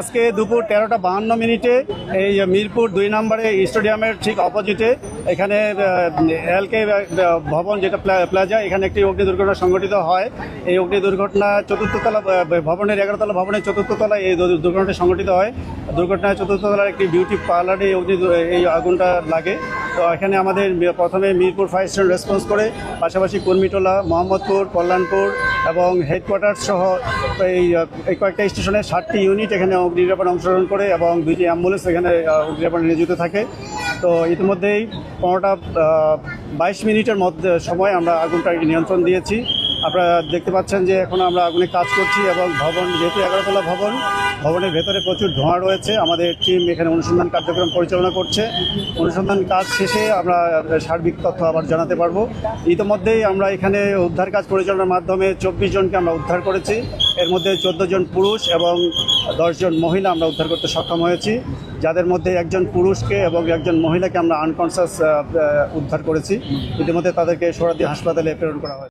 আজকে দুপুর 13:52 এই মিরপুর 2 নম্বরে স্টেডিয়ামের ঠিক অপোজিটে এখানে এলকে ভবন যেটা প্লাজা, এখানে একটি অগ্নি দুর্ঘটনা সংঘটিত হয়। এই অগ্নি দুর্ঘটনা চতুর্থ তলা ভবনের 11 তলা ভবনের চতুর্থ তলায় এই দুর্ঘটনা সংঘটিত হয়। দুর্ঘটনায় চতুর্থ তলার একটি বিউটি পার্লারে এই আগুনটা লাগে। তো এখানে আমাদের প্রথমে মিরপুর ফায়ার স্টেশন রেসপন্স করে, পাশাপাশি কর্মীটোলা, মোহাম্মদপুর, কল্যাণপুর এবং হেডকোয়ার্টার সহ এই কয়েকটা স্টেশনে 7টি ইউনিট এখানে অগ্নি নির্বাপনে অংশগ্রহণ করে এবং 2টি অ্যাম্বুলেন্স এখানে অগ্নি নির্বাপনে নিয়োজিত থাকে। তো ইতিমধ্যেই 15-22 মধ্যে সময় আমরা আগুনটা নিয়ন্ত্রণ দিয়েছি। আপনারা দেখতে পাচ্ছেন যে এখন আমরা আগুনে কাজ করছি এবং ভবন যেহেতু 11 তলা ভবনের ভেতরে প্রচুর ধোঁয়া রয়েছে। আমাদের টিম এখানে অনুসন্ধান কার্যক্রম পরিচালনা করছে। অনুসন্ধান কাজ শেষে আমরা সার্বিক তথ্য আবার জানাতে পারবো। ইতিমধ্যেই আমরা এখানে উদ্ধার কাজ পরিচালনার মাধ্যমে 24 জনকে আমরা উদ্ধার করেছি। এর মধ্যে 14 জন পুরুষ এবং 10 জন মহিলা আমরা উদ্ধার করতে সক্ষম হয়েছি, যাদের মধ্যে একজন পুরুষকে এবং একজন মহিলাকে আমরা আনকনসিয়াস উদ্ধার করেছি। ইতিমধ্যে তাদেরকে সোহরাওয়ার্দী হাসপাতালে প্রেরণ করা হয়।